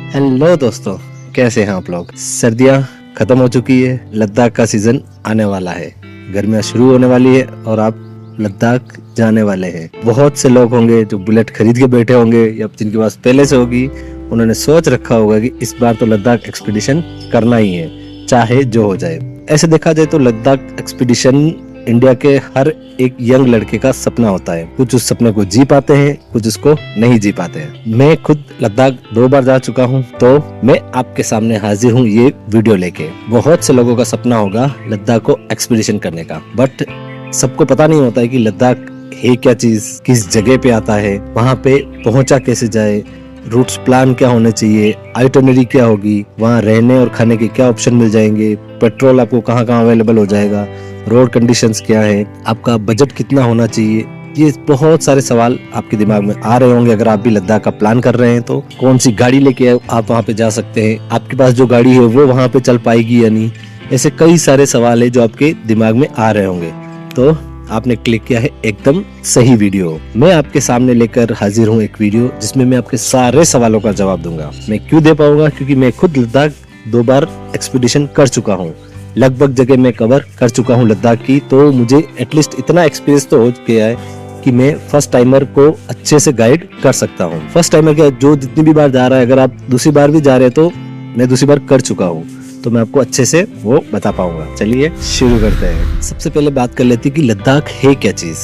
Hello दोस्तों, कैसे हैं आप लोग। सर्दियां खत्म हो चुकी है, लद्दाख का सीजन आने वाला है, गर्मियां शुरू होने वाली है और आप लद्दाख जाने वाले हैं। बहुत से लोग होंगे जो बुलेट खरीद के बैठे होंगे या जिनके पास पहले से होगी, उन्होंने सोच रखा होगा कि इस बार तो लद्दाख एक्सपीडिशन करना ही है, चाहे जो हो जाए। ऐसे देखा जाए तो लद्दाख एक्सपीडिशन इंडिया के हर एक यंग लड़के का सपना होता है। कुछ उस सपने को जी पाते हैं, कुछ उसको नहीं जी पाते हैं। मैं खुद लद्दाख 2 बार जा चुका हूं, तो मैं आपके सामने हाजिर हूं ये वीडियो लेके। बहुत से लोगों का सपना होगा लद्दाख को एक्सपीडिशन करने का, बट सबको पता नहीं होता है कि लद्दाख है क्या चीज, किस जगह पे आता है, वहाँ पे पहुंचा कैसे जाए, रूट्स प्लान क्या होने चाहिए, आइटनरी क्या होगी, वहाँ रहने और खाने के क्या ऑप्शन मिल जाएंगे, पेट्रोल आपको कहाँ कहाँ अवेलेबल हो जाएगा, रोड कंडीशंस क्या है, आपका बजट कितना होना चाहिए। ये बहुत सारे सवाल आपके दिमाग में आ रहे होंगे अगर आप भी लद्दाख का प्लान कर रहे हैं तो। कौन सी गाड़ी लेके आप वहाँ पे जा सकते हैं, आपके पास जो गाड़ी है वो वहाँ पे चल पाएगी या नहीं। ऐसे कई सारे सवाल है जो आपके दिमाग में आ रहे होंगे, तो आपने क्लिक किया है एकदम सही वीडियो। मैं आपके सामने लेकर हाजिर हूँ एक वीडियो जिसमें मैं आपके सारे सवालों का जवाब दूंगा। मैं क्यों दे पाऊंगा, क्योंकि मैं खुद लद्दाख 2 बार एक्सपीडिशन कर चुका हूँ, लगभग जगह मैं कवर कर चुका हूँ लद्दाख की। तो मुझे एटलीस्ट इतना एक्सपीरियंस तो हो गया है कि मैं फर्स्ट टाइमर को अच्छे से गाइड कर सकता हूँ। फर्स्ट टाइमर क्या, जो जितनी भी बार जा रहा है, अगर आप दूसरी बार भी जा रहे हैं तो मैं दूसरी बार कर चुका हूँ, तो मैं आपको अच्छे से वो बता पाऊंगा। चलिए शुरू करते हैं। सबसे पहले बात कर लेते हैं कि लद्दाख है क्या चीज।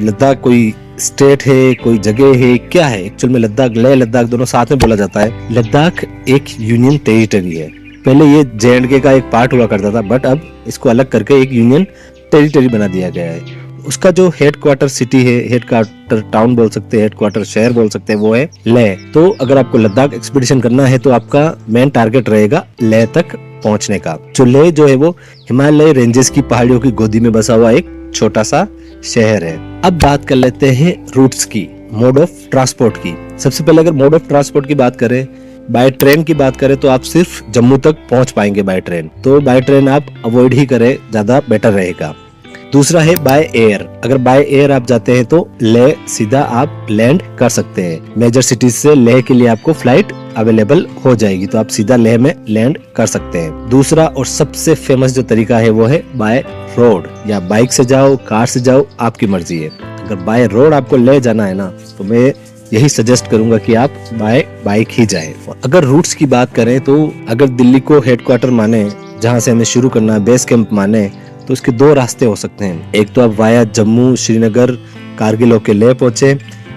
लद्दाख कोई स्टेट है, कोई जगह है, क्या है एक्चुअल में। लद्दाख, लेह लद्दाख दोनों साथ में बोला जाता है। लद्दाख एक यूनियन टेरिटरी है। पहले ये JNK का एक पार्ट हुआ करता था, बट अब इसको अलग करके एक यूनियन टेरिटरी बना दिया गया है। उसका जो हेडक्वार्टर सिटी है, हेडक्वार्टर टाउन बोल सकते हैं, हेडक्वार्टर शहर बोल सकते हैं, वो है लेह। तो अगर आपको लद्दाख एक्सपीडिशन करना है तो आपका मेन टारगेट रहेगा लेह तक पहुंचने का। जो लेह जो है वो हिमालय रेंजेस की पहाड़ियों की गोदी में बसा हुआ एक छोटा सा शहर है। अब बात कर लेते हैं रूट्स की, मोड ऑफ ट्रांसपोर्ट की। सबसे पहले अगर मोड ऑफ ट्रांसपोर्ट की बात करें, बाय ट्रेन की बात करें तो आप सिर्फ जम्मू तक पहुंच पाएंगे बाय ट्रेन, तो बाय ट्रेन आप अवॉइड ही करें, ज्यादा बेटर रहेगा। दूसरा है बाय एयर। अगर बाय एयर आप जाते हैं तो लेह सीधा आप लैंड कर सकते हैं। मेजर सिटीज से लेह के लिए आपको फ्लाइट अवेलेबल हो जाएगी, तो आप सीधा लेह में लैंड कर सकते हैं। दूसरा और सबसे फेमस जो तरीका है वो है बाय रोड, या बाइक से जाओ, कार से जाओ, आपकी मर्जी है। अगर बाय रोड आपको लेह जाना है ना, तो मैं यही सजेस्ट करूंगा कि आप बाय बाइक ही जाएं। अगर रूट्स की बात करें तो अगर दिल्ली को हेडक्वार्टर माने, जहां से हमें शुरू करना है, बेस कैंप माने, तो इसके 2 रास्ते हो सकते हैं। एक तो आप वाया जम्मू, श्रीनगर, कारगिल होके लेह पहुंचे।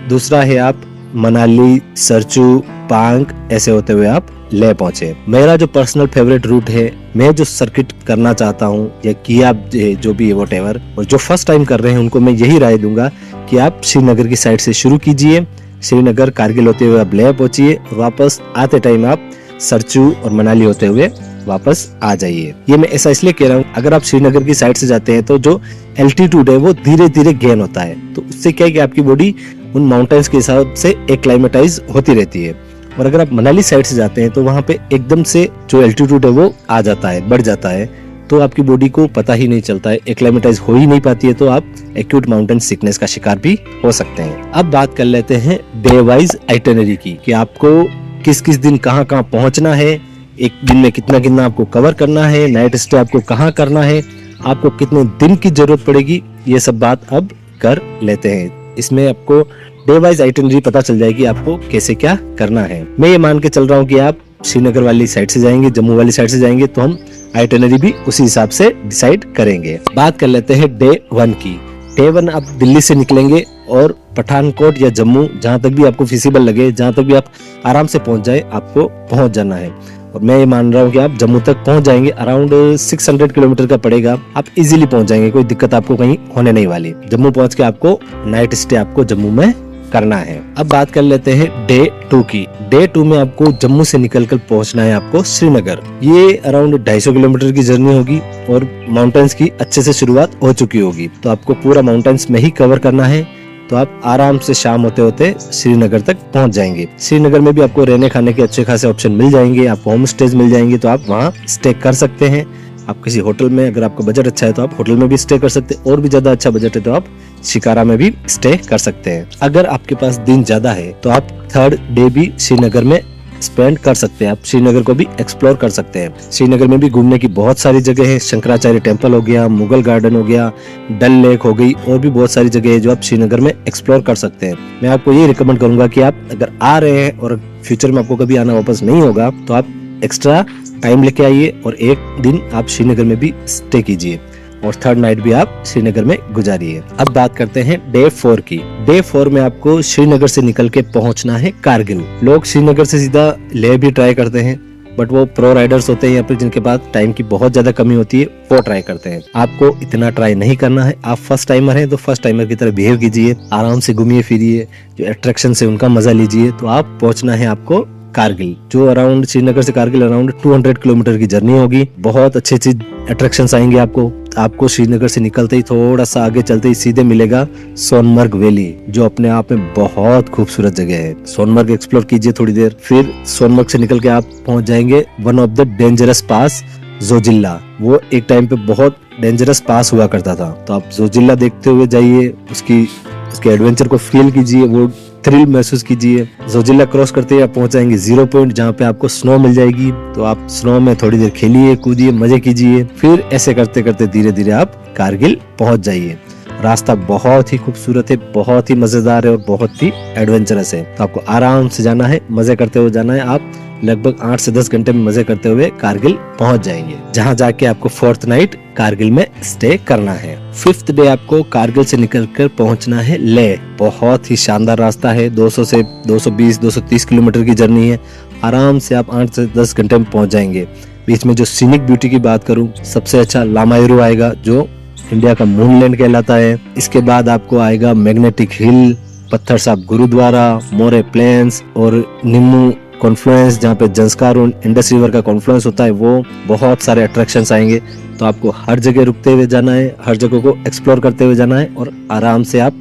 दूसरा है आप मनाली, सरचू, पांग ऐसे होते हुए आप लेह पहुंचे। मेरा जो पर्सनल फेवरेट रूट है, मैं जो सर्किट करना चाहता हूं या किया जो भी है व्हाटएवर, और जो फर्स्ट टाइम कर रहे हैं उनको मैं यही राय दूंगा कि आप श्रीनगर की साइड से शुरू कीजिए। श्रीनगर कारगिल होते हुए आप लेह पहुंचिए, वापस आते टाइम आप सरचू और मनाली होते हुए वापस आ जाइए। ये मैं ऐसा इसलिए कह रहा हूँ, अगर आप श्रीनगर की साइड से जाते हैं तो जो एल्टीट्यूड है वो धीरे धीरे गेन होता है, तो उससे क्या है कि आपकी बॉडी उन माउंटेन्स के हिसाब से एक्लाइमेटाइज होती रहती है। और अगर आप मनाली साइड से जाते हैं तो वहाँ पे एकदम से जो एल्टीट्यूड है वो आ जाता है, बढ़ जाता है, तो आपकी बॉडी को पता ही नहीं चलता है, एक्लाइमेटाइज हो ही नहीं पाती है, तो आप एक्यूट माउंटेन सिकनेस का शिकार भी हो सकते हैं। अब बात कर लेते हैं डे वाइज आइटनरी की, कि आपको किस किस दिन कहाँ कहाँ पहुंचना है, एक दिन में कितना कितना आपको कवर करना है, नाइट स्टे आपको कहाँ करना है, आपको कितने दिन की जरूरत पड़ेगी, ये सब बात अब कर लेते हैं। इसमें आपको डे वाइज आइटनरी पता चल जाएगी आपको कैसे क्या करना है। मैं ये मान के चल रहा हूँ कि आप श्रीनगर वाली साइड से जाएंगे, जम्मू वाली साइड से जाएंगे, तो हम आइटनरी भी उसी हिसाब से डिसाइड करेंगे। बात कर लेते हैं डे 1 की। डे 1 आप दिल्ली से निकलेंगे और पठानकोट या जम्मू, जहां तक भी आपको फिजिबल लगे, जहां तक भी आप आराम से पहुंच जाए, आपको पहुंच जाना है। और मैं ये मान रहा हूँ कि आप जम्मू तक पहुंच जाएंगे, अराउंड 600 किलोमीटर का पड़ेगा, आप इजीली पहुंच जाएंगे, कोई दिक्कत आपको कहीं होने नहीं वाली। जम्मू पहुंच के आपको नाइट स्टे आपको जम्मू में करना है। अब बात कर लेते हैं डे 2 की। डे 2 में आपको जम्मू से निकलकर पहुंचना है आपको श्रीनगर। ये अराउंड 250 किलोमीटर की जर्नी होगी और माउंटेन्स की अच्छे से शुरुआत हो चुकी होगी, तो आपको पूरा माउंटेन्स में ही कवर करना है। तो आप आराम से शाम होते होते श्रीनगर तक पहुंच जाएंगे। श्रीनगर में भी आपको रहने खाने के अच्छे खासे ऑप्शन मिल जाएंगे, आपको होम स्टेज मिल जाएंगे, तो आप वहाँ स्टे कर सकते हैं। आप किसी होटल में, अगर आपका बजट अच्छा है तो आप होटल में भी स्टे कर सकते हैं, और भी ज्यादा अच्छा बजट है तो आप शिकारा में भी स्टे कर सकते हैं। अगर आपके पास दिन ज्यादा है तो आप 3rd डे भी श्रीनगर में स्पेंड कर सकते हैं, आप श्रीनगर को भी एक्सप्लोर कर सकते हैं। श्रीनगर में भी घूमने की बहुत सारी जगह है, शंकराचार्य टेम्पल हो गया, मुगल गार्डन हो गया, डल लेक हो गई, और भी बहुत सारी जगह है जो आप श्रीनगर में एक्सप्लोर कर सकते हैं। मैं आपको ये रिकमेंड करूंगा कि आप अगर आ रहे हैं और फ्यूचर में आपको कभी आना वापस नहीं होगा तो आप एक्स्ट्रा टाइम लेके आइए और एक दिन आप श्रीनगर में भी स्टे कीजिए और थर्ड नाइट भी आप श्रीनगर में गुजारिए। अब बात करते हैं डे 4 की। डे 4 में आपको श्रीनगर से निकल के पहुंचना है कारगिल। लोग श्रीनगर से सीधा लेह भी ट्राई करते हैं, बट वो प्रो राइडर्स होते हैं या फिर जिनके पास टाइम की बहुत ज्यादा कमी होती है वो ट्राई करते हैं। आपको इतना ट्राई नहीं करना है। आप फर्स्ट टाइमर हैं तो फर्स्ट टाइमर की तरह बिहेव कीजिए, आराम से घूमिए फिरिए, जो अट्रैक्शन से उनका मजा लीजिए। तो आप पहुंचना है आपको कारगिल, जो अराउंड श्रीनगर से कारगिल अराउंड 200 किलोमीटर की जर्नी होगी। बहुत अच्छे अच्छे अट्रैक्शंस आएंगे आपको श्रीनगर से निकलते ही थोड़ा सा आगे चलते ही सीधे मिलेगा सोनमर्ग वैली, जो अपने आप में बहुत खूबसूरत जगह है। सोनमर्ग एक्सप्लोर कीजिए थोड़ी देर, फिर सोनमर्ग से निकल के आप पहुंच जाएंगे वन ऑफ द डेंजरस पास जोजिल्ला। वो एक टाइम पे बहुत डेंजरस पास हुआ करता था, तो आप जोजिल्ला देखते हुए जाइए, उसके एडवेंचर को फील कीजिए, वो थ्रिल महसूस कीजिए। जोजिल्ला क्रॉस करते ही आप पहुंच जाएंगे 0 पॉइंट, जहाँ पे आपको स्नो मिल जाएगी। तो आप स्नो में थोड़ी देर खेलिए, कूदिए, मजे कीजिए, फिर ऐसे करते करते धीरे धीरे आप कारगिल पहुंच जाइए। रास्ता बहुत ही खूबसूरत है, बहुत ही मजेदार है और बहुत ही एडवेंचरस है। तो आपको आराम से जाना है, मजे करते हुए जाना है। आप लगभग 8 से 10 घंटे में मजे करते हुए कारगिल पहुंच जाएंगे, जहां जाके आपको 4th नाइट कारगिल में स्टे करना है। 5th डे आपको कारगिल से निकलकर पहुंचना है लेह। बहुत ही शानदार रास्ता है, 200 से 220-230 किलोमीटर की जर्नी है। आराम से आप 8 से 10 घंटे में पहुंच जाएंगे। बीच में जो सीनिक ब्यूटी की बात करूं, सबसे अच्छा लामायुरू आएगा, जो इंडिया का मूनलैंड कहलाता है। इसके बाद आपको आएगा मैग्नेटिक हिल, पत्थर साहब गुरुद्वारा, मोरे प्लेन्स और निम्मू कॉन्फ्लुएंस, जहाँ पे जंस्कार और इंडस रिवर का कॉन्फ्लुएंस होता है। वो बहुत सारे अट्रैक्शंस आएंगे, तो आपको हर जगह रुकते हुए जाना है, हर जगह को एक्सप्लोर करते हुए जाना है और आराम से आप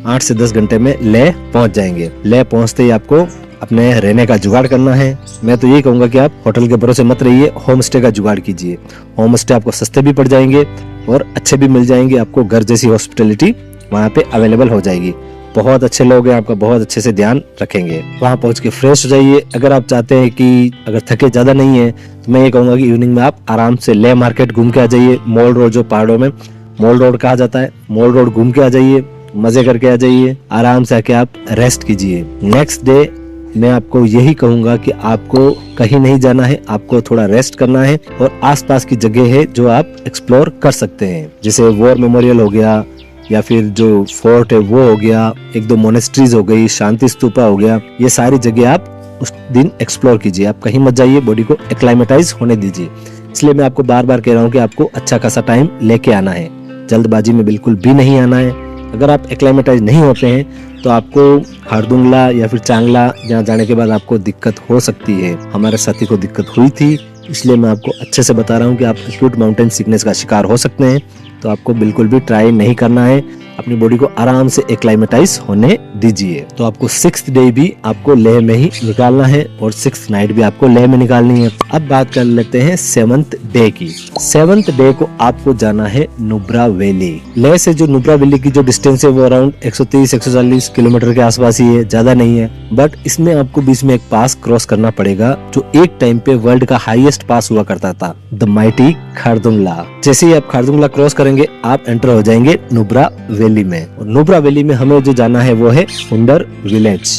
8 से 10 घंटे में लेह पहुंच जाएंगे। लेह पहुंचते ही आपको अपने रहने का जुगाड़ करना है। मैं तो यही कहूंगा कि आप होटल के भरोसे मत रहिए, होम स्टे का जुगाड़ कीजिए। होम स्टे आपको सस्ते भी पड़ जाएंगे और अच्छे भी मिल जाएंगे। आपको घर जैसी हॉस्पिटैलिटी वहाँ पे अवेलेबल हो जाएगी। बहुत अच्छे लोग हैं, आपका बहुत अच्छे से ध्यान रखेंगे। वहाँ पहुँच के फ्रेश हो जाइए। अगर आप चाहते हैं कि अगर थके ज्यादा नहीं है तो मैं ये कहूंगा कि इवनिंग में आप आराम से लेह मार्केट घूम के आ जाइए। मॉल रोड, जो पहाड़ों में मॉल रोड कहा जाता है, मॉल रोड घूम के आ जाइए, मजे करके आ जाइए। आराम से आके आप रेस्ट कीजिए। नेक्स्ट डे मैं आपको यही कहूंगा कि आपको कहीं नहीं जाना है, आपको थोड़ा रेस्ट करना है और आसपास की जगह है जो आप एक्सप्लोर कर सकते हैं, जैसे वॉर मेमोरियल हो गया या फिर जो फोर्ट है वो हो गया, 1-2 मोनेस्ट्रीज हो गई, शांति स्तूपा हो गया। ये सारी जगह आप उस दिन एक्सप्लोर कीजिए। आप कहीं मत जाइए, बॉडी को एक्लाइमेटाइज होने दीजिए। इसलिए मैं आपको बार बार कह रहा हूँ कि आपको अच्छा खासा टाइम लेके आना है, जल्दबाजी में बिल्कुल भी नहीं आना है। अगर आप एक्लाइमेटाइज नहीं होते हैं तो आपको हारदुंगला या फिर चांगला जहाँ जाने के बाद आपको दिक्कत हो सकती है। हमारे साथी को दिक्कत हुई थी, इसलिए मैं आपको अच्छे से बता रहा हूँ कि आप एक्यूट माउंटेन सिकनेस का शिकार हो सकते हैं। तो आपको बिल्कुल भी ट्राई नहीं करना है, अपनी बॉडी को आराम से एक्लाइमेटाइज होने दीजिए। तो आपको 6th डे भी आपको लेह में ही निकालना है और 6th नाइट भी आपको लेह में निकालनी है। अब बात कर लेते हैं 7th डे की। 7th डे को आपको जाना है नुब्रा वैली। लेह से जो नुब्रा वैली की जो डिस्टेंस है वो अराउंड 130-140 किलोमीटर के आसपास ही है, ज्यादा नहीं है। बट इसमें आपको बीच में एक पास क्रॉस करना पड़ेगा जो एक टाइम पे वर्ल्ड का हाईएस्ट पास हुआ करता था, द माइटी खारदुंगला। जैसे ही आप खारदुंगला क्रॉस करेंगे आप एंटर हो जाएंगे नुब्रा वैली में। और नुब्रा वैली में हमें जो जाना है वो है हुंडर विलेज।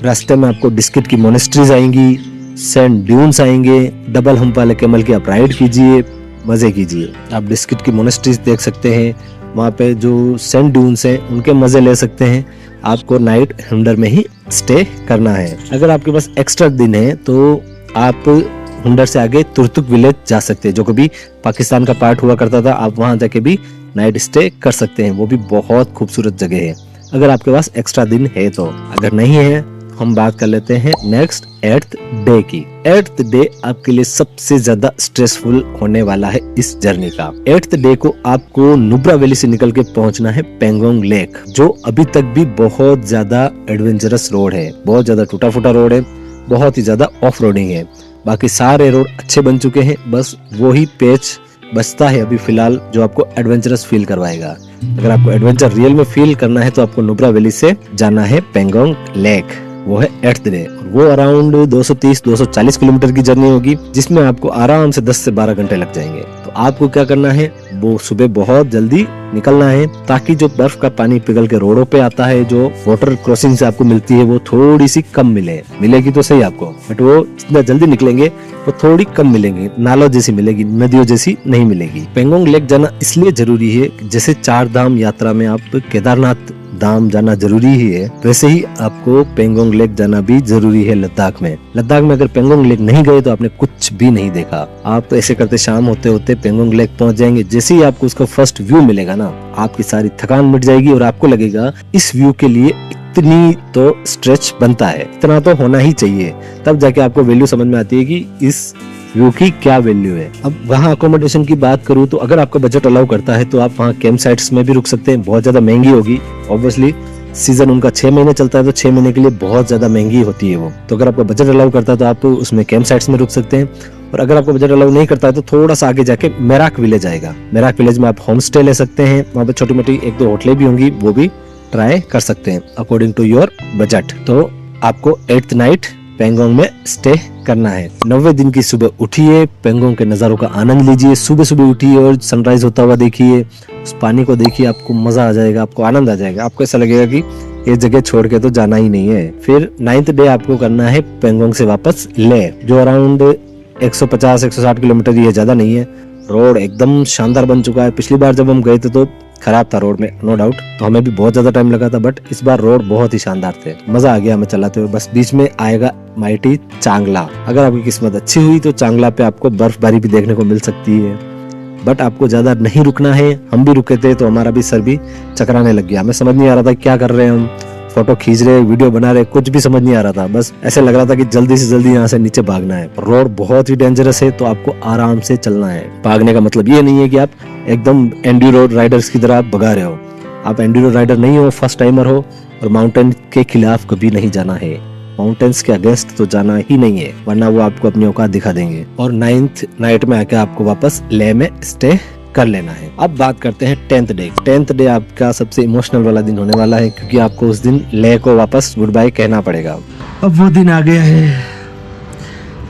रास्ते में आपको बिस्किट की मोनेस्ट्रीज आएंगी, सैंड ड्यून्स आएंगे, डबल हम्प वाले कैमल की आप राइड कीजिए, मजे कीजिए। आप बिस्किट की मोनेस्ट्रीज देख सकते हैं, वहाँ पे जो सैंड ड्यून्स हैं उनके मजे ले सकते हैं। आपको नाइट हुंडर में ही स्टे करना है। अगर आपके पास एक्स्ट्रा दिन है तो आप हुंडर से आगे तुर्तुक विलेज जा सकते हैं, जो कभी पाकिस्तान का पार्ट हुआ करता था। आप वहां जाके भी नाइट स्टे कर सकते हैं, वो भी बहुत खूबसूरत जगह है अगर आपके पास एक्स्ट्रा दिन है तो। अगर नहीं है हम बात कर लेते हैं नेक्स्ट 8th डे की। 8th डे आपके लिए सबसे ज्यादा स्ट्रेसफुल होने वाला है इस जर्नी का। 8th डे को आपको नुब्रा वैली से निकल के पहुंचना है पेंगोंग लेक, जो अभी तक भी बहुत ज्यादा एडवेंचरस रोड है, बहुत ज्यादा टूटा फूटा रोड है, बहुत ही ज्यादा ऑफ रोडिंग है। बाकी सारे रोड अच्छे बन चुके हैं, बस वो ही पेच बचता है अभी फिलहाल जो आपको एडवेंचरस फील करवाएगा। अगर आपको एडवेंचर रियल में फील करना है तो आपको नुब्रा वैली से जाना है पेंगोंग लेक। वो है 8th डे। वो अराउंड 230-240 किलोमीटर की जर्नी होगी, जिसमें आपको आराम से 10 से 12 घंटे लग जाएंगे। तो आपको क्या करना है, वो सुबह बहुत जल्दी निकलना है, ताकि जो बर्फ का पानी पिघल के रोडों पे आता है, जो वाटर क्रॉसिंग से आपको मिलती है, वो थोड़ी सी कम मिलेगी तो सही आपको, बट वो जितना जल्दी निकलेंगे वो थोड़ी कम मिलेंगी, नालों जैसी मिलेगी, नदियों जैसी नहीं मिलेगी। पेंगोंग लेक जाना इसलिए जरूरी है, जैसे 4 धाम यात्रा में आप केदारनाथ धाम जाना जरूरी ही है, वैसे ही आपको पेंगोंग लेक जाना भी जरूरी है लद्दाख में। लद्दाख में अगर पेंगोंग लेक नहीं गए तो आपने कुछ भी नहीं देखा। आप तो ऐसे करते शाम होते होते पेंगोंग लेक पहुंच जाएंगे। जैसे ही आपको उसका फर्स्ट व्यू मिलेगा ना, आपकी सारी थकान मिट जाएगी और आपको लगेगा इस व्यू के लिए इतनी तो स्ट्रेच बनता है, इतना तो होना ही चाहिए। तब जाके आपको वैल्यू समझ में आती है कि इस व्यू की क्या वैल्यू है। अब वहाँ अकोमोडेशन की बात करूँ तो अगर आपका बजट अलाउ करता है तो आप वहाँ कैंप साइट्स में भी रुक सकते हैं। बहुत ज्यादा महंगी होगी, ऑब्वियसली सीजन उनका 6 महीने चलता है, तो 6 महीने के लिए बहुत ज्यादा महंगी होती है वो। तो अगर आपका बजट अलाउ करता है तो आप उसमें कैंप साइट्स में रुक सकते हैं। और अगर आपको बजट अलाउ नहीं करता है तो थोड़ा सा आगे जाके मेराक विलेज आएगा। मेराक विलेज में आप होम स्टे ले सकते हैं, वहाँ पे छोटी मोटी 1-2 होटलें भी होंगी, वो भी ट्राई कर सकते हैं अकॉर्डिंग टू योर बजट। तो आपको 8th नाइट पेंगोंग में स्टे करना है। 90 दिन की सुबह उठिए, पेंगोंग के नजारों का आनंद लीजिए। सुबह सुबह उठिए और सनराइज होता हुआ देखिए, उस पानी को देखिए, आपको मजा आ जाएगा, आपको आनंद आ जाएगा। आपको ऐसा लगेगा कि ये जगह छोड़ के तो जाना ही नहीं है। फिर 9th डे आपको करना है पेंगोंग से वापस ले, जो अराउंड 150-160 किलोमीटर, ये ज्यादा नहीं है। रोड एकदम शानदार बन चुका है। पिछली बार जब हम गए थे तो खराब था रोड में, नो डाउट, तो हमें भी बहुत ज्यादा टाइम लगा था, बट इस बार रोड बहुत ही शानदार थे, मजा आ गया हमें चलाते हुए। बस बीच में आएगा माइटी चांगला। अगर आपकी किस्मत अच्छी हुई तो चांगला पे आपको बर्फबारी भी देखने को मिल सकती है, बट आपको ज्यादा नहीं रुकना है। हम भी रुके थे तो हमारा भी सर भी चकराने लग गया। हमें समझ नहीं आ रहा था क्या कर रहे हैं हम, फोटो खींच रहे, वीडियो बना रहे, कुछ भी समझ नहीं आ रहा था। बस ऐसे लग रहा था कि जल्दी से जल्दी यहाँ से नीचे भागना है। रोड बहुत ही डेंजरस है, तो आपको आराम से चलना है। भागने का मतलब ये नहीं है कि आप एकदम एंड्यूरो राइडर्स की तरह आप भगा रहे हो। आप एंड्यूरो राइडर नहीं हो, फर्स्ट टाइमर हो, और माउंटेन के खिलाफ कभी नहीं जाना है। माउंटेन्स के अगेंस्ट तो जाना ही नहीं है, वरना वो आपको अपनी औकात दिखा देंगे। और 9th नाइट में आके आपको वापस लेह में स्टे कर लेना है। अब बात करते हैं 10th डे। 10th डे आपका सबसे इमोशनल वाला दिन होने वाला है, क्योंकि आपको उस दिन लेह को वापस गुड बाय कहना पड़ेगा। अब वो दिन आ गया है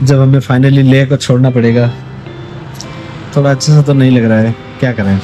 जब हमें फाइनली लेह को छोड़ना पड़ेगा। थोड़ा अच्छा सा तो नहीं लग रहा है, क्या करें।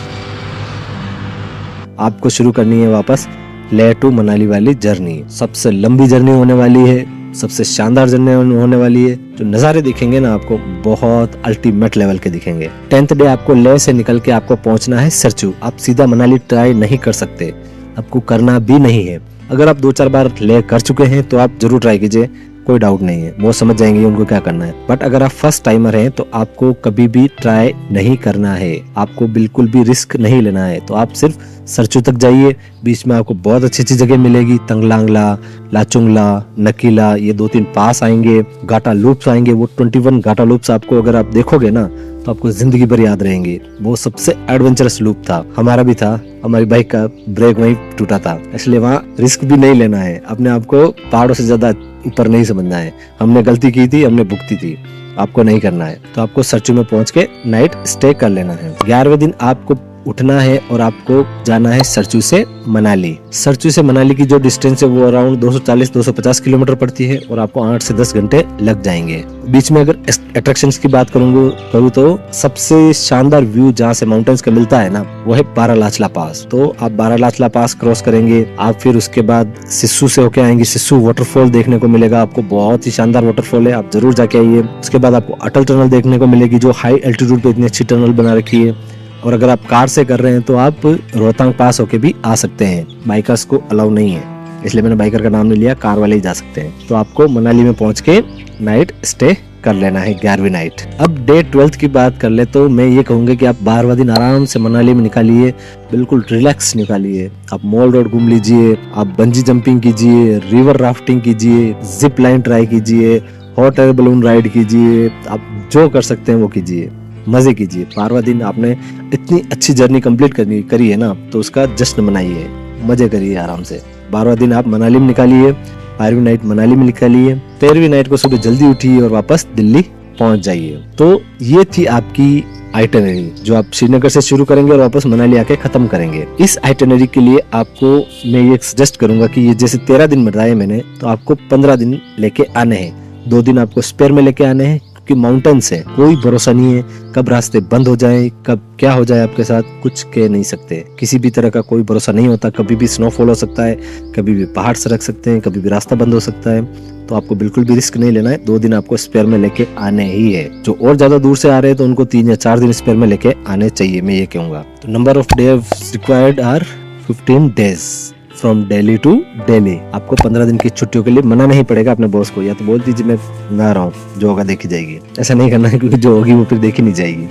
आपको शुरू करनी है वापस लेह टू मनाली वाली जर्नी। सबसे लंबी जर्नी होने वाली है, सबसे शानदार जर्नी होने वाली है। जो नज़ारे दिखेंगे ना आपको, बहुत अल्टीमेट लेवल के दिखेंगे। 10th डे आपको लेह से निकल के आपको पहुंचना है सरचू। आप सीधा मनाली ट्राई नहीं कर सकते, आपको करना भी नहीं है। अगर आप 2-4 बार लेह कर चुके हैं तो आप जरूर ट्राई कीजिए, कोई डाउट नहीं है, वो समझ जाएंगे उनको क्या करना है। बट अगर आप फर्स्ट टाइमर हैं तो आपको कभी भी ट्राई नहीं करना है, आपको बिल्कुल भी रिस्क नहीं लेना है। तो आप सिर्फ सरचू तक जाइए, बीच में आपको बहुत अच्छी अच्छी जगह मिलेगी। तंगलांगला, लाचुंगला, नकीला, ये 2-3 पास आएंगे, गाटा लूप्स आएंगे। वो 21 गाटा लूप्स आपको अगर आप देखोगे ना तो आपको जिंदगी भर याद रहेंगे। वो सबसे एडवेंचरस लूप था, हमारा भी था, हमारी बाइक का ब्रेक वहीं टूटा था, इसलिए वहाँ रिस्क भी नहीं लेना है। अपने आप को पहाड़ों से ज्यादा ऊपर नहीं समझना है। हमने गलती की थी, हमने भुगती थी, आपको नहीं करना है। तो आपको सरचू में पहुंच के नाइट स्टे कर लेना है। 11वें दिन आपको उठना है और आपको जाना है सरचू से मनाली। सरचू से मनाली की जो डिस्टेंस है वो अराउंड 240-250 किलोमीटर पड़ती है और आपको 8 से 10 घंटे लग जाएंगे। बीच में अगर अट्रैक्शंस की बात करूँ तो सबसे शानदार व्यू जहाँ से माउंटेन्स का मिलता है ना, वो है बारालाचला पास। तो आप बारालाचला पास क्रॉस करेंगे, आप फिर उसके बाद सिस्सू से होके आएंगे। सिस्सू वाटरफॉल देखने को मिलेगा आपको, बहुत ही शानदार वाटरफॉल है, आप जरूर जाके आइए। उसके बाद आपको अटल टनल देखने को मिलेगी, जो हाई एल्टीट्यूड पे इतनी अच्छी टनल बना रखी है। और अगर आप कार से कर रहे हैं तो आप रोहतांग पास होके भी आ सकते हैं। बाइकर्स को अलाउ नहीं है, इसलिए मैंने बाइकर का नाम नहीं लिया, कार वाले ही जा सकते हैं। तो आपको मनाली में पहुंच के नाइट स्टे कर लेना है, 11वीं नाइट। अब डे 12 की बात कर ले तो मैं ये कहूंगा कि आप 12वां दिन आराम से मनाली में निकालिए, बिल्कुल रिलैक्स निकालिए। आप मॉल रोड घूम लीजिए, आप बंजी जंपिंग कीजिए, रिवर राफ्टिंग कीजिए, जिप लाइन ट्राई कीजिए, हॉट एयर बलून राइड कीजिए, आप जो कर सकते हैं वो कीजिए, मजे कीजिए। 12वां दिन आपने इतनी अच्छी जर्नी कंप्लीट करी है ना, तो उसका जश्न मनाइए, मजे करिए आराम से। 12वां दिन आप मनाली में निकालिए, 12वीं नाइट मनाली में निकालिए, 13वीं नाइट को सुबह जल्दी उठिए और वापस दिल्ली पहुंच जाइए। तो ये थी आपकी आइटनरी जो आप श्रीनगर से शुरू करेंगे और वापस मनाली आके खत्म करेंगे। इस आइटनरी के लिए आपको मैं ये सजेस्ट करूंगा कि ये जैसे 13 दिन बताए मैंने, तो आपको 15 दिन लेके आने हैं। 2 दिन आपको स्पेयर में लेके आने हैं, क्योंकि माउंटेन्स है, कोई भरोसा नहीं है कब रास्ते बंद हो जाए, कब क्या हो जाए आपके साथ, कुछ कह नहीं सकते। किसी भी तरह का कोई भरोसा नहीं होता, कभी भी स्नोफॉल हो सकता है, कभी भी पहाड़ सरक सकते हैं, कभी भी रास्ता बंद हो सकता है। तो आपको बिल्कुल भी रिस्क नहीं लेना है। 2 दिन आपको स्पेयर में लेके आने ही है। जो और ज्यादा दूर से आ रहे हैं तो उनको 3 या 4 दिन स्पेयर में लेके आने चाहिए, मैं ये कहूंगा। तो number of days required are 15 days from Delhi to Delhi. आपको 15 दिन की छुट्टियों के लिए मना नहीं पड़ेगा अपने बॉस को, या तो बोल दीजिए मैं ना रहा हूँ, जो होगा देखी जाएगी। ऐसा नहीं करना है, क्योंकि जो होगी वो फिर देखी नहीं जाएगी।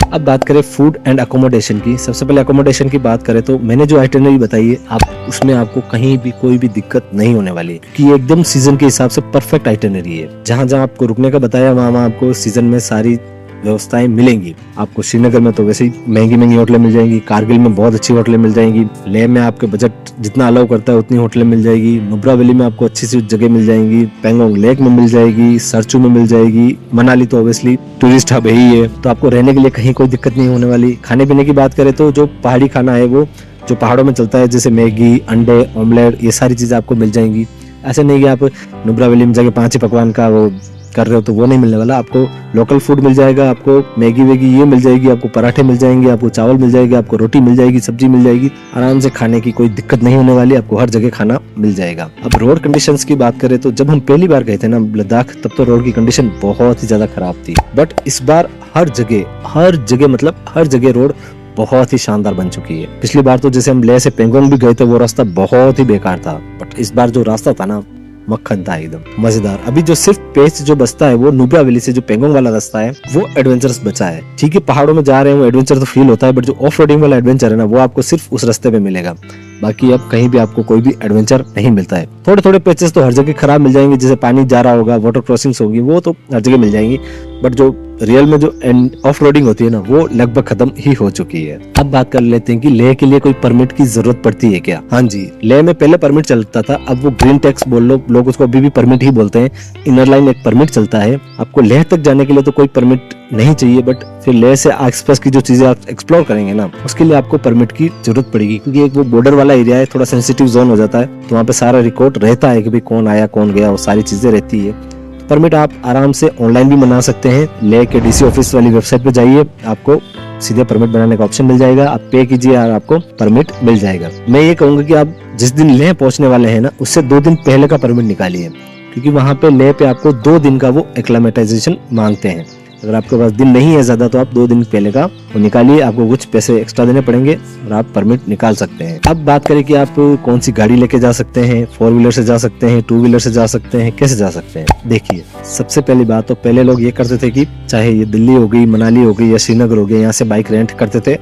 अब बात करें फूड एंड अकोमोडेशन की। सबसे पहले अकोमोडेशन की बात करें तो मैंने जो आइटनरी बताई है, आप उसमें आपको कहीं भी कोई भी दिक्कत नहीं होने वाली है, कि ये एकदम सीजन के हिसाब से परफेक्ट आइटनरी है। जहाँ जहाँ आपको रुकने का बताया, वहाँ आपको सीजन में सारी व्यवस्थाएं मिलेंगी। आपको श्रीनगर में तो वैसे ही महंगी महंगी होटलें मिल जाएंगी, कारगिल में बहुत अच्छी होटलें मिल जाएंगी, लेह में आपके बजट जितना अलाउ करता है उतनी होटलें मिल जाएगी, नुब्रा वैली में आपको अच्छी सी जगह मिल जाएंगी, पेंगोंग लेक में मिल जाएगी, सरचू में मिल जाएगी, मनाली तो ऑब्वियसली टूरिस्ट हब ही है, तो आपको रहने के लिए कहीं कोई दिक्कत नहीं होने वाली। खाने पीने की बात करें तो जो पहाड़ी खाना है, वो जो पहाड़ों में चलता है, जैसे मैगी, अंडे, ऑमलेट, ये सारी चीजें आपको मिल जाएंगी। ऐसे नहीं कि आप नुब्रा वैली में जाके 5 ही पकवान का वो कर रहे हो, तो वो नहीं मिलने वाला। आपको लोकल फूड मिल जाएगा, आपको मैगी वेगी ये मिल जाएगी, आपको पराठे मिल जाएंगे, आपको चावल मिल जाएगी, आपको रोटी मिल जाएगी, सब्जी मिल जाएगी। आराम से खाने की कोई दिक्कत नहीं होने वाली, आपको हर जगह खाना मिल जाएगा। अब रोड कंडीशंस की बात करें तो जब हम पहली बार गए थे ना लद्दाख, तब तो रोड की कंडीशन बहुत ही ज्यादा खराब थी, बट इस बार हर जगह मतलब हर जगह रोड बहुत ही शानदार बन चुकी है। पिछली बार तो जैसे हम लेह से पेंगोंग भी गए थे, वो रास्ता बहुत ही बेकार था, बट इस बार जो रास्ता था ना, मक्खन था, एकदम मजेदार। अभी जो सिर्फ पेच जो बचता है, वो नुब्रा वैली से जो पेंगोंग वाला रास्ता है, वो एडवेंचरस बचा है। ठीक है, पहाड़ों में जा रहे हैं, वो एडवेंचर तो फील होता है, बट जो ऑफ रोडिंग वाला एडवेंचर है ना, वो आपको सिर्फ उस रास्ते पे मिलेगा। बाकी अब कहीं भी आपको कोई भी एडवेंचर नहीं मिलता है। थोड़े थोड़े पेचेस तो हर जगह खराब मिल जाएंगे, जैसे पानी जा रहा होगा, वाटर क्रॉसिंग्स होगी, वो तो हर जगह मिल जाएंगी, बट जो रियल में जो ऑफ रोडिंग होती है ना, वो लगभग खत्म ही हो चुकी है। अब बात कर लेते हैं कि लेह के लिए कोई परमिट की जरूरत पड़ती है क्या? हाँ जी, लेह में पहले परमिट चलता था, अब वो ग्रीन टैक्स बोल लो, लोग उसको अभी भी परमिट ही बोलते हैं। इनर लाइन एक परमिट चलता है। आपको लेह तक जाने के लिए तो कोई परमिट नहीं चाहिए, बट फिर लेह से आसपास की जो चीजें आप एक्सप्लोर करेंगे ना, उसके लिए आपको परमिट की जरूरत पड़ेगी, क्योंकि एक वो बॉर्डर वाला एरिया है, थोड़ा सेंसिटिव जोन हो जाता है, तो वहाँ पे सारा रिकॉर्ड रहता है कि भाई कौन आया कौन गया, वो सारी चीजें रहती है। परमिट आप आराम से ऑनलाइन भी बना सकते हैं। लेह के डीसी ऑफिस वाली वेबसाइट पे जाइए, आपको सीधे परमिट बनाने का ऑप्शन मिल जाएगा, आप पे कीजिए और आपको परमिट मिल जाएगा। मैं ये कहूंगा कि आप जिस दिन लेह पहुंचने वाले हैं ना, उससे 2 दिन पहले का परमिट निकालिए, क्योंकि वहाँ पे लेह पे आपको 2 दिन का वो एक्लामेटाइजेशन मांगते हैं। अगर आपके पास दिन नहीं है ज्यादा, तो आप 2 दिन पहले का वो निकालिए, आपको कुछ पैसे एक्स्ट्रा देने पड़ेंगे और आप परमिट निकाल सकते हैं। अब बात करें कि आप कौन सी गाड़ी लेके जा सकते हैं, 4 व्हीलर से जा सकते हैं, 2 व्हीलर से जा सकते हैं, कैसे जा सकते हैं। देखिए, सबसे पहली बात तो पहले लोग ये करते थे कि चाहे ये दिल्ली हो गई, मनाली हो गई या श्रीनगर हो गया, यहाँ से बाइक रेंट करते थे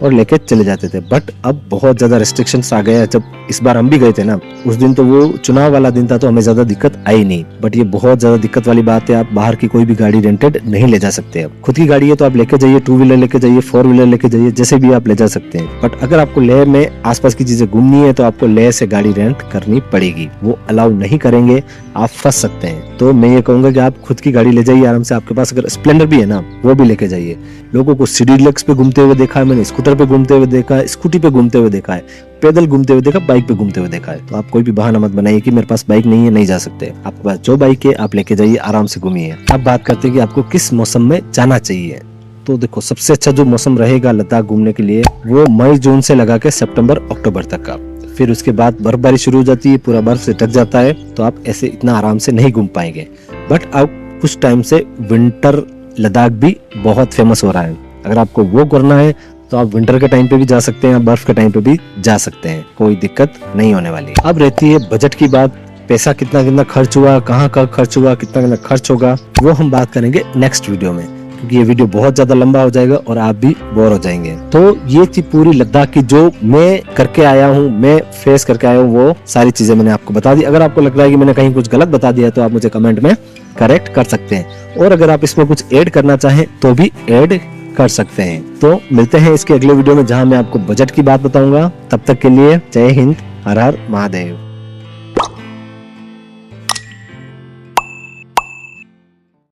और लेके चले जाते थे, बट अब बहुत ज्यादा रिस्ट्रिक्शंस आ गए हैं। जब इस बार हम भी गए थे ना, उस दिन तो वो चुनाव वाला दिन था, तो हमें ज्यादा दिक्कत आई नहीं, बट ये बहुत ज्यादा दिक्कत वाली बात है। आप बाहर की कोई भी गाड़ी रेंटेड नहीं ले जा सकते। अब खुद की गाड़ी है तो आप लेके जाइए, 2 व्हीलर लेके जाइए, 4 व्हीलर लेके जाइए, जैसे भी आप ले जा सकते हैं। बट अगर आपको लेह में आसपास की चीजें घूमनी है, तो आपको लेह से गाड़ी रेंट करनी पड़ेगी, वो अलाउ नहीं करेंगे, आप फंस सकते हैं। तो मैं ये कहूंगा कि आप खुद की गाड़ी ले जाइए आराम से। आपके पास अगर स्प्लेंडर भी है ना, वो भी लेके जाइए। लोगों को सीडी डिलक्स पे घूमते हुए देखा है मैंने, स्कूटर पे घूमते हुए देखा है, स्कूटी पे घूमते हुए देखा है, पैदल घूमते हुए देखा, बाइक पे घूमते हुए देखा है। तो आप कोई भी बहाना मत बनाइए कि मेरे पास बाइक नहीं है, नहीं जा सकते। आपके पास जो बाइक है आप लेके जाइए, आराम से घूमिए। अब बात करते हैं कि आपको किस मौसम में जाना चाहिए। तो देखो, सबसे अच्छा जो मौसम रहेगा लद्दाख घूमने के लिए, वो मई जून से लगा के सितंबर अक्टूबर तक का। फिर उसके बाद बर्फबारी शुरू हो जाती है, पूरा बर्फ से ढक जाता है, तो आप ऐसे इतना आराम से नहीं घूम पाएंगे। बट अब कुछ टाइम से विंटर लद्दाख भी बहुत फेमस हो रहा है। अगर आपको वो करना है तो आप विंटर के टाइम पे भी जा सकते हैं, बर्फ के टाइम पे भी जा सकते हैं, कोई दिक्कत नहीं होने वाली। अब रहती है बजट की बात, पैसा कितना कितना खर्च हुआ, कहाँ कहाँ खर्च हुआ, कितना कितना खर्च होगा, वो हम बात करेंगे नेक्स्ट वीडियो में, क्योंकि ये वीडियो बहुत ज्यादा लंबा हो जाएगा और आप भी बोर हो जाएंगे। तो ये थी पूरी लद्दाख की जो मैं करके आया हूँ, मैं फेस करके आया हूँ, वो सारी चीजें मैंने आपको बता दी। अगर आपको लग रहा है कि मैंने कहीं कुछ गलत बता दिया है, तो आप मुझे कमेंट में करेक्ट कर सकते हैं, और अगर आप इसमें कुछ ऐड करना चाहें तो भी ऐड कर सकते हैं। तो मिलते हैं इसके अगले वीडियो में, जहां मैं आपको बजट की बात बताऊंगा। तब तक के लिए जय हिंद, हर हर महादेव।